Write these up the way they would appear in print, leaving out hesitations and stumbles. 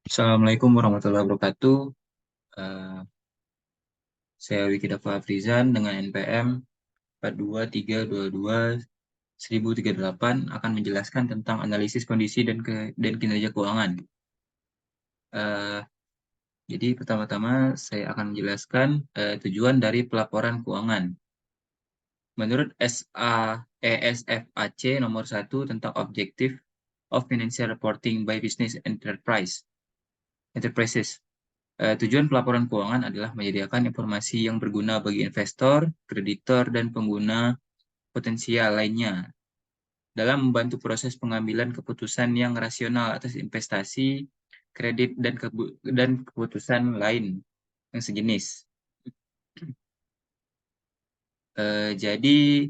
Assalamualaikum warahmatullahi wabarakatuh. Eh, saya Wiki Dafa Afrizan dengan NPM 42322-1038 akan menjelaskan tentang analisis kondisi dan kinerja keuangan. Eh, jadi pertama-tama saya akan menjelaskan tujuan dari pelaporan keuangan. Menurut ESFAC nomor 1 tentang Objective of Financial Reporting by Business Enterprises. Tujuan pelaporan keuangan adalah menyediakan informasi yang berguna bagi investor, kreditor, dan pengguna potensial lainnya dalam membantu proses pengambilan keputusan yang rasional atas investasi, kredit, dan keputusan lain yang sejenis. Jadi,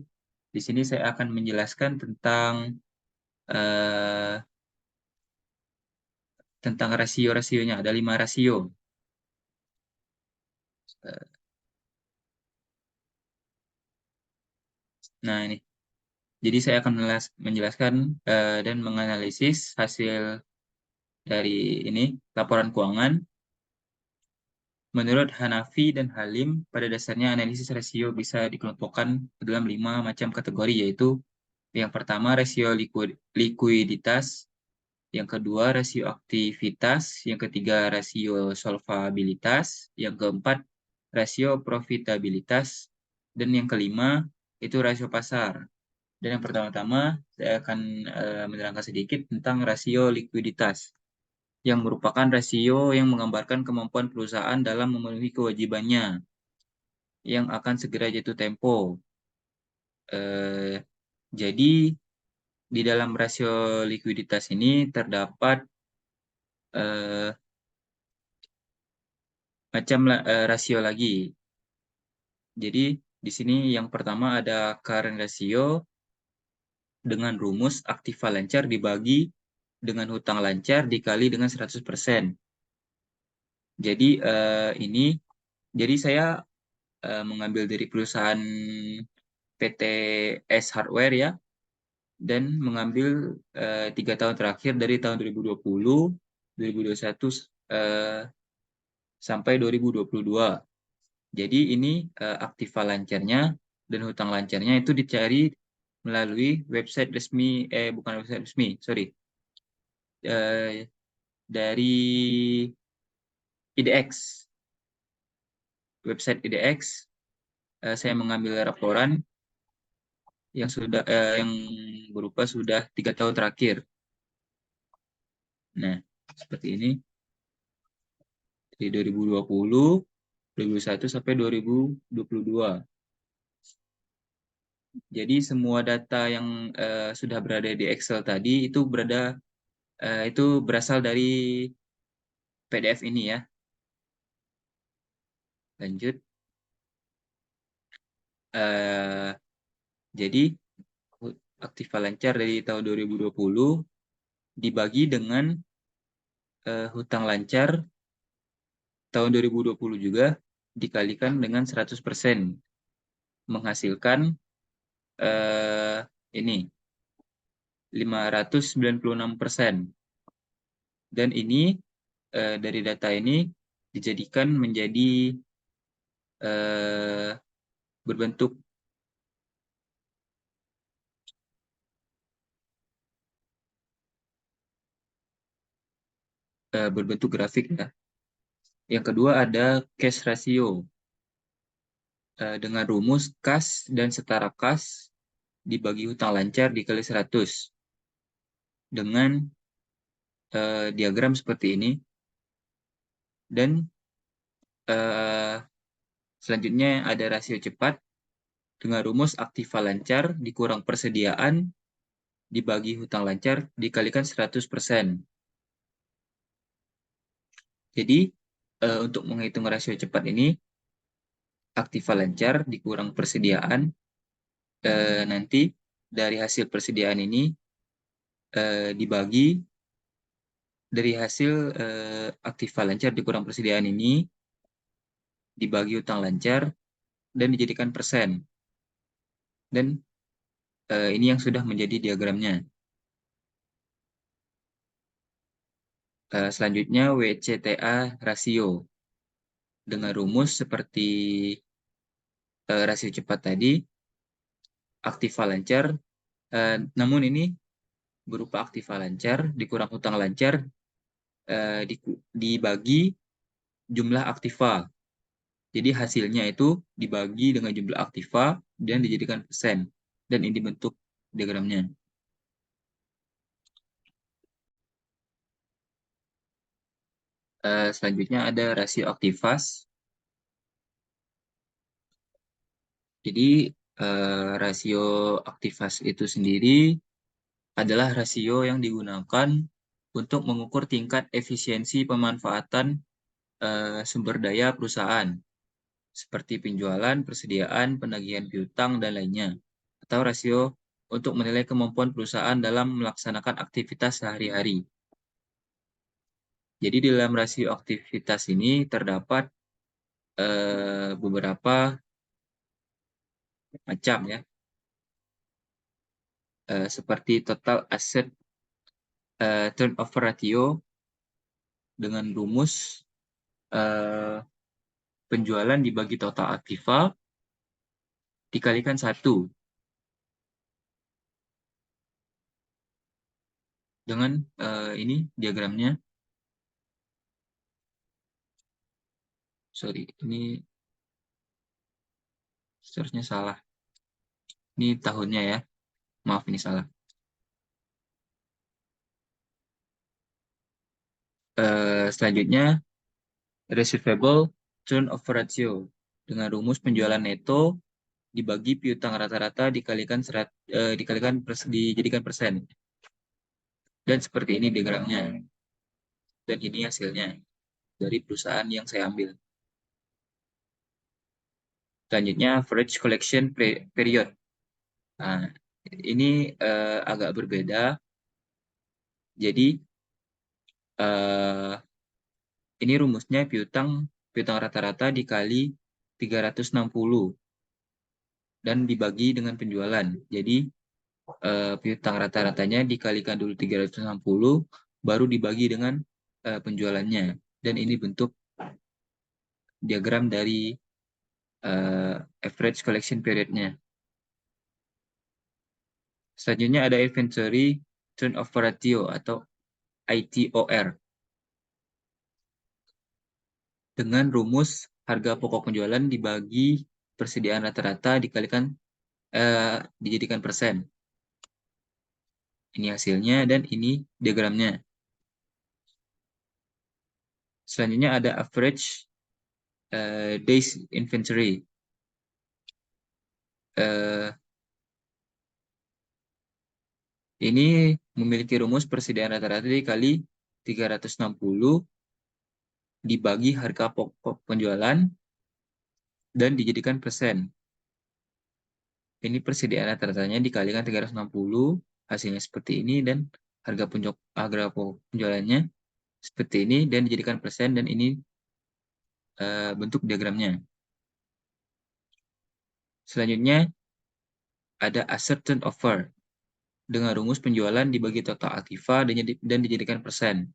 di sini saya akan menjelaskan eh, tentang rasio-rasionya. Ada 5 rasio. Eh, Nah, ini. Jadi saya akan menjelaskan dan menganalisis hasil dari ini laporan keuangan. Menurut Hanafi dan Halim, pada dasarnya analisis rasio bisa dikelompokkan ke dalam 5 macam kategori, yaitu yang pertama rasio likuiditas, yang kedua rasio aktivitas, yang ketiga rasio solvabilitas, yang keempat rasio profitabilitas, dan yang kelima itu rasio pasar. Dan yang pertama-tama saya akan menerangkan sedikit tentang rasio likuiditas, yang merupakan rasio yang menggambarkan kemampuan perusahaan dalam memenuhi kewajibannya yang akan segera jatuh tempo. Eh, jadi, di dalam rasio likuiditas ini terdapat eh, rasio lagi. Jadi, di sini yang pertama ada current ratio dengan rumus aktiva lancar dibagi dengan hutang lancar dikali dengan 100%. Jadi, jadi saya mengambil dari perusahaan PT S Hardware ya, dan mengambil 3 tahun terakhir dari tahun 2020, 2021 eh, sampai 2022. Jadi ini aktiva lancarnya dan hutang lancarnya itu dicari melalui website resmi, bukan website resmi, sorry, eh, dari IDX, website IDX. Saya mengambil laporan yang berupa sudah 3 tahun terakhir. Nah, seperti ini dari 2020, 2021 sampai 2022. Jadi semua data yang sudah berada di Excel tadi itu berasal dari PDF ini ya. Lanjut. Eh, jadi aktiva lancar dari tahun 2020 dibagi dengan hutang lancar tahun 2020 juga dikalikan dengan 100%, menghasilkan ini 596%. Dan ini dari data ini dijadikan menjadi berbentuk grafik ya. Yang kedua ada cash ratio dengan rumus kas dan setara kas dibagi hutang lancar dikali 100 dengan diagram seperti ini. Dan selanjutnya ada rasio cepat dengan rumus aktiva lancar dikurang persediaan dibagi hutang lancar dikalikan 100%. Jadi untuk menghitung rasio cepat ini, aktiva lancar dikurang persediaan, nanti dari hasil persediaan ini dibagi dari hasil aktiva lancar dikurang persediaan ini dibagi hutang lancar dan dijadikan persen. Dan ini yang sudah menjadi diagramnya. Selanjutnya WCTA rasio. Dengan rumus seperti rasio cepat tadi, aktiva lancar, namun ini berupa aktiva lancar dikurang hutang lancar dibagi jumlah aktiva. Jadi hasilnya itu dibagi dengan jumlah aktiva dan dijadikan persen. Dan ini bentuk diagramnya. Selanjutnya ada rasio aktivas. Jadi rasio aktivas itu sendiri adalah rasio yang digunakan untuk mengukur tingkat efisiensi pemanfaatan sumber daya perusahaan, seperti penjualan, persediaan, penagihan piutang, dan lainnya. Atau rasio untuk menilai kemampuan perusahaan dalam melaksanakan aktivitas sehari-hari. Jadi di dalam rasio aktivitas ini terdapat beberapa macam ya, seperti total asset turnover ratio dengan rumus penjualan dibagi total aktiva dikalikan 1 dengan ini diagramnya. Sorry, ini seharusnya salah. Ini tahunnya ya. Maaf, ini salah. Selanjutnya, receivable turnover ratio dengan rumus penjualan neto dibagi piutang rata-rata dijadikan persen. Dan seperti ini diagramnya. Dan ini hasilnya dari perusahaan yang saya ambil. Selanjutnya, average collection period. Nah, ini agak berbeda. Jadi, ini rumusnya piutang rata-rata dikali 360 dan dibagi dengan penjualan. Jadi, piutang rata-ratanya dikalikan dulu 360, baru dibagi dengan penjualannya. Dan ini bentuk diagram dari average collection period-nya. Selanjutnya ada inventory turnover ratio atau ITOR. Dengan rumus harga pokok penjualan dibagi persediaan rata-rata dikalikan dijadikan persen. Ini hasilnya dan ini diagramnya. Selanjutnya ada average days inventory. Ini memiliki rumus persediaan rata-rata dikali 360 dibagi harga pokok penjualan dan dijadikan persen. Ini persediaan rata-ratanya dikalikan 360, hasilnya seperti ini, dan harga pokok penjualannya seperti ini, dan dijadikan persen, dan ini bentuk diagramnya. Selanjutnya ada asset turnover dengan rumus penjualan dibagi total aktiva dan dijadikan persen.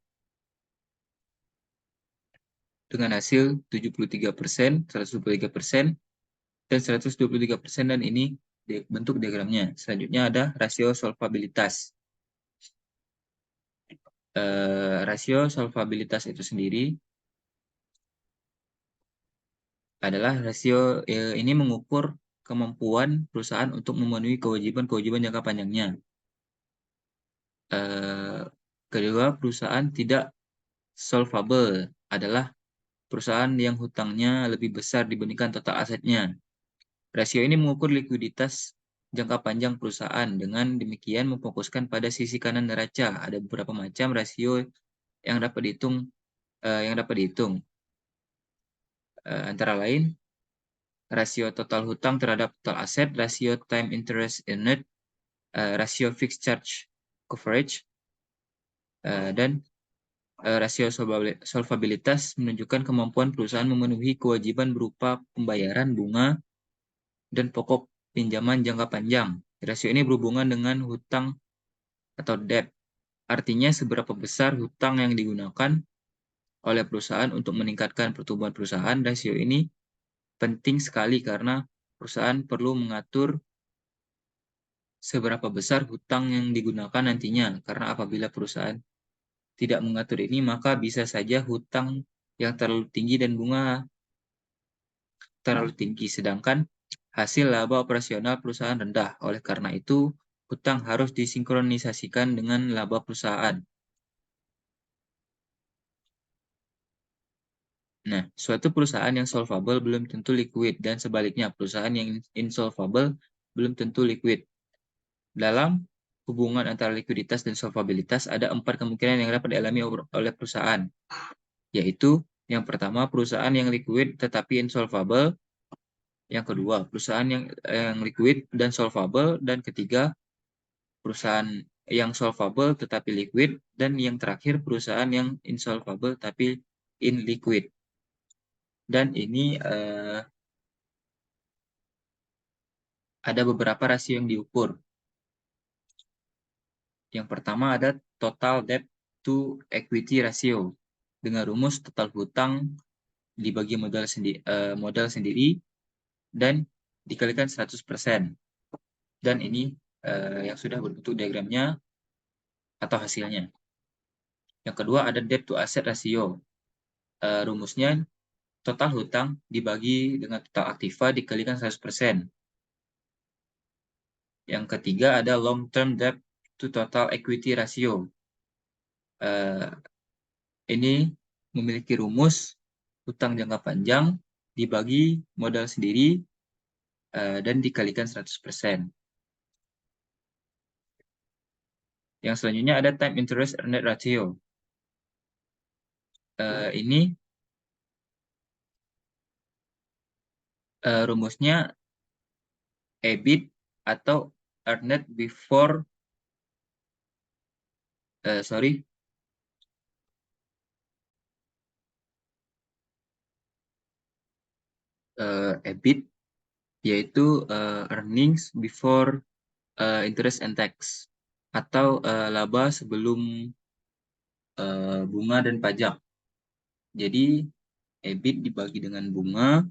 Dengan hasil 73%, 123%, dan 123%, dan ini bentuk diagramnya. Selanjutnya ada rasio solvabilitas. Rasio solvabilitas itu sendiri adalah rasio ini mengukur kemampuan perusahaan untuk memenuhi kewajiban jangka panjangnya. Kedua, perusahaan tidak solvable adalah perusahaan yang hutangnya lebih besar dibandingkan total asetnya. Rasio ini mengukur likuiditas jangka panjang perusahaan. Dengan demikian memfokuskan pada sisi kanan neraca. Ada beberapa macam rasio yang dapat dihitung. Antara lain rasio total hutang terhadap total aset, rasio time interest earned, rasio fixed charge coverage, dan rasio solvabilitas menunjukkan kemampuan perusahaan memenuhi kewajiban berupa pembayaran bunga dan pokok pinjaman jangka panjang. Rasio ini berhubungan dengan hutang atau debt Artinya seberapa besar hutang yang digunakan oleh perusahaan untuk meningkatkan pertumbuhan perusahaan. Rasio ini penting sekali karena perusahaan perlu mengatur seberapa besar hutang yang digunakan nantinya. Karena apabila perusahaan tidak mengatur ini, maka bisa saja hutang yang terlalu tinggi dan bunga terlalu tinggi, sedangkan hasil laba operasional perusahaan rendah. Oleh karena itu, hutang harus disinkronisasikan dengan laba perusahaan. Nah, suatu perusahaan yang solvable belum tentu liquid, dan sebaliknya, perusahaan yang insolvable belum tentu liquid. Dalam hubungan antara likuiditas dan solvabilitas, ada 4 kemungkinan yang dapat dialami oleh perusahaan, yaitu yang pertama, perusahaan yang liquid tetapi insolvable, yang kedua, perusahaan yang liquid dan solvable, dan ketiga, perusahaan yang solvable tetapi liquid, dan yang terakhir, perusahaan yang insolvable tapi illiquid. Dan ini ada beberapa rasio yang diukur. Yang pertama ada total debt to equity ratio dengan rumus total hutang dibagi modal sendiri dan dikalikan 100%. Dan ini yang sudah berbentuk diagramnya atau hasilnya. Yang kedua ada debt to asset ratio. Rumusnya total hutang dibagi dengan total aktiva dikalikan 100%. Yang ketiga ada long term debt to total equity ratio. Ini memiliki rumus hutang jangka panjang dibagi modal sendiri dan dikalikan 100%. Yang selanjutnya ada time interest earned ratio. Ini rumusnya EBIT atau earned before EBIT yaitu earnings before interest and tax atau laba sebelum bunga dan pajak. Jadi EBIT dibagi dengan bunga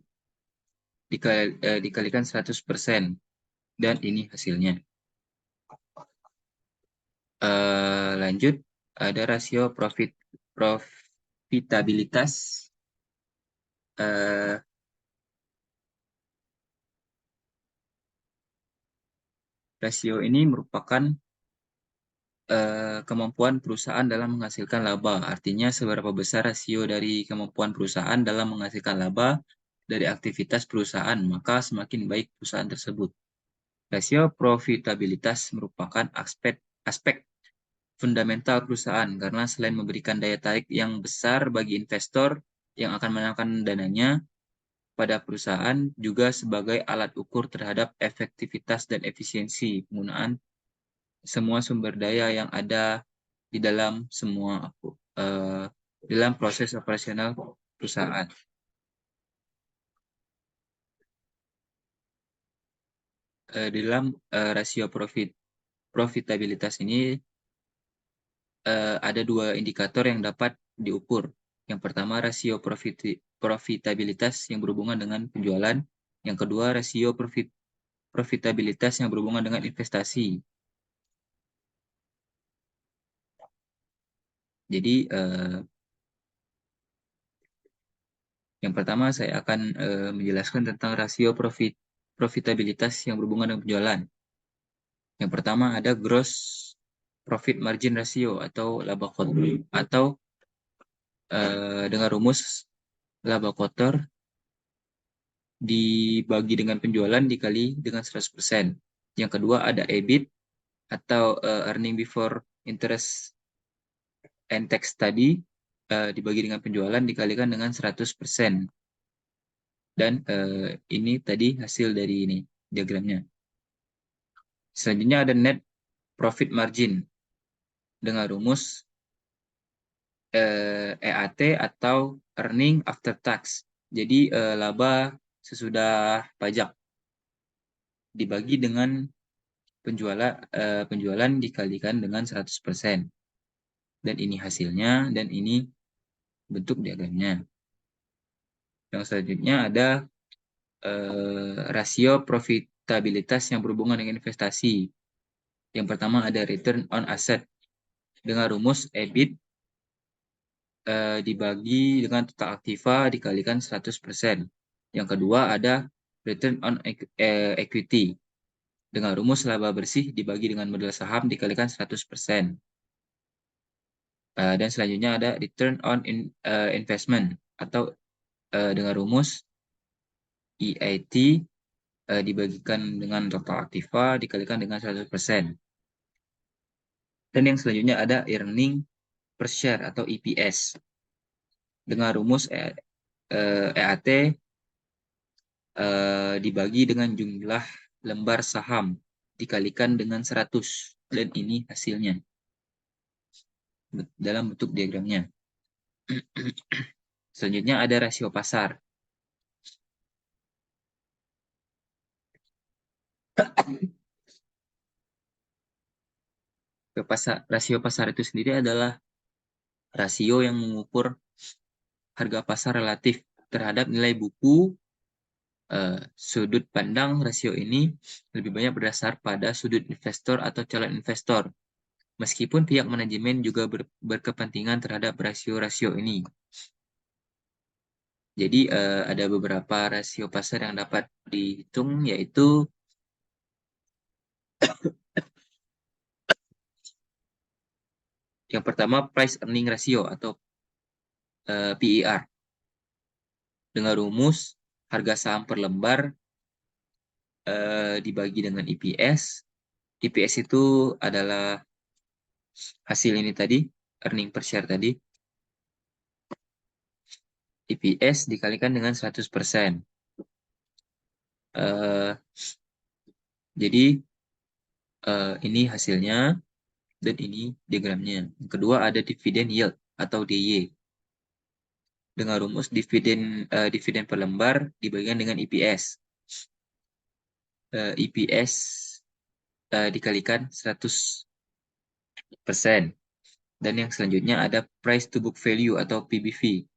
dikalikan 100%, dan ini hasilnya. Lanjut, ada rasio profitabilitas. Rasio ini merupakan kemampuan perusahaan dalam menghasilkan laba. Artinya seberapa besar rasio dari kemampuan perusahaan dalam menghasilkan laba dari aktivitas perusahaan, maka semakin baik perusahaan tersebut. Rasio profitabilitas merupakan aspek fundamental perusahaan karena selain memberikan daya tarik yang besar bagi investor yang akan menanamkan dananya pada perusahaan, juga sebagai alat ukur terhadap efektivitas dan efisiensi penggunaan semua sumber daya yang ada di dalam dalam proses operasional perusahaan. Di dalam rasio profitabilitas ini ada 2 indikator yang dapat diukur. Yang pertama rasio profitabilitas yang berhubungan dengan penjualan. Yang kedua rasio profitabilitas yang berhubungan dengan investasi. Jadi yang pertama saya akan menjelaskan tentang rasio profitabilitas yang berhubungan dengan penjualan. Yang pertama ada gross profit margin ratio atau laba kotor, atau dengan rumus laba kotor dibagi dengan penjualan dikali dengan 100%. Yang kedua ada EBIT atau earning before interest and tax tadi dibagi dengan penjualan dikalikan dengan 100%. Dan ini tadi hasil dari ini diagramnya. Selanjutnya ada net profit margin dengan rumus EAT atau earning after tax. Jadi laba sesudah pajak dibagi dengan penjualan dikalikan dengan 100%. Dan ini hasilnya, dan ini bentuk diagramnya. Yang selanjutnya ada rasio profitabilitas yang berhubungan dengan investasi. Yang pertama ada return on asset dengan rumus EBIT dibagi dengan total aktiva dikalikan 100%. Yang kedua ada return on equity dengan rumus laba bersih dibagi dengan modal saham dikalikan 100%. Dan selanjutnya ada return on investment atau dengan rumus EIT dibagikan dengan total aktiva dikalikan dengan 100%. Dan yang selanjutnya ada earning per share atau EPS dengan rumus EAT dibagi dengan jumlah lembar saham dikalikan dengan 100, dan ini hasilnya dalam bentuk diagramnya. Selanjutnya ada rasio pasar. Rasio pasar itu sendiri adalah rasio yang mengukur harga pasar relatif terhadap nilai buku. Sudut pandang rasio ini lebih banyak berdasar pada sudut investor atau calon investor, meskipun pihak manajemen juga berkepentingan terhadap rasio-rasio ini. Jadi ada beberapa rasio pasar yang dapat dihitung, yaitu yang pertama price earning ratio atau PER dengan rumus harga saham per lembar dibagi dengan EPS. EPS itu adalah hasil ini tadi, earning per share tadi. EPS dikalikan dengan 100%. Jadi ini hasilnya dan ini diagramnya. Yang kedua ada dividen yield atau DY dengan rumus dividen per lembar dibagikan dengan EPS. EPS dikalikan 100%. Dan yang selanjutnya ada price to book value atau PBV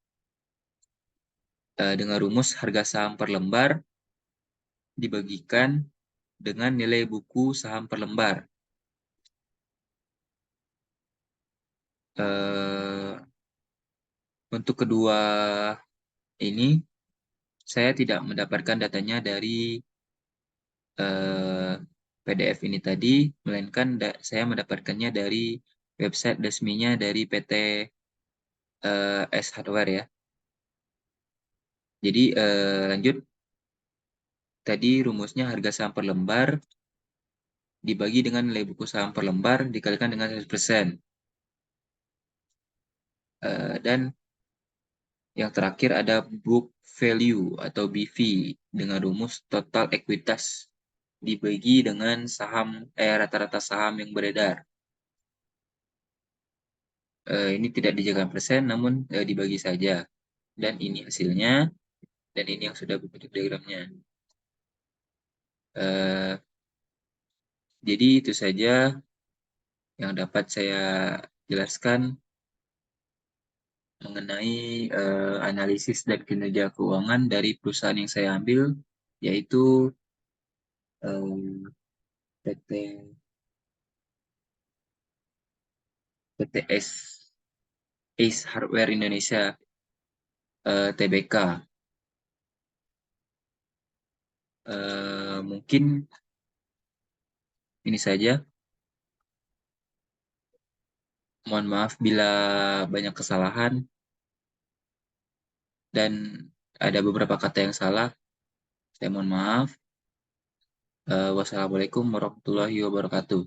dengan rumus harga saham per lembar dibagikan dengan nilai buku saham per lembar. Untuk kedua ini saya tidak mendapatkan datanya dari PDF ini tadi, melainkan saya mendapatkannya dari website resminya dari PT S Hardware ya. Jadi lanjut, tadi rumusnya harga saham per lembar dibagi dengan nilai buku saham per lembar dikalikan dengan 100%. Dan yang terakhir ada book value atau BV dengan rumus total ekuitas dibagi dengan saham rata-rata saham yang beredar. Ini tidak dijadikan persen, namun dibagi saja. Dan ini hasilnya, dan ini yang sudah berbentuk diagramnya. Jadi itu saja yang dapat saya jelaskan mengenai analisis dan kinerja keuangan dari perusahaan yang saya ambil, yaitu PT Ace Hardware Indonesia Tbk. Mungkin ini saja. Mohon maaf bila banyak kesalahan dan ada beberapa kata yang salah. Saya mohon maaf. Wassalamualaikum warahmatullahi wabarakatuh.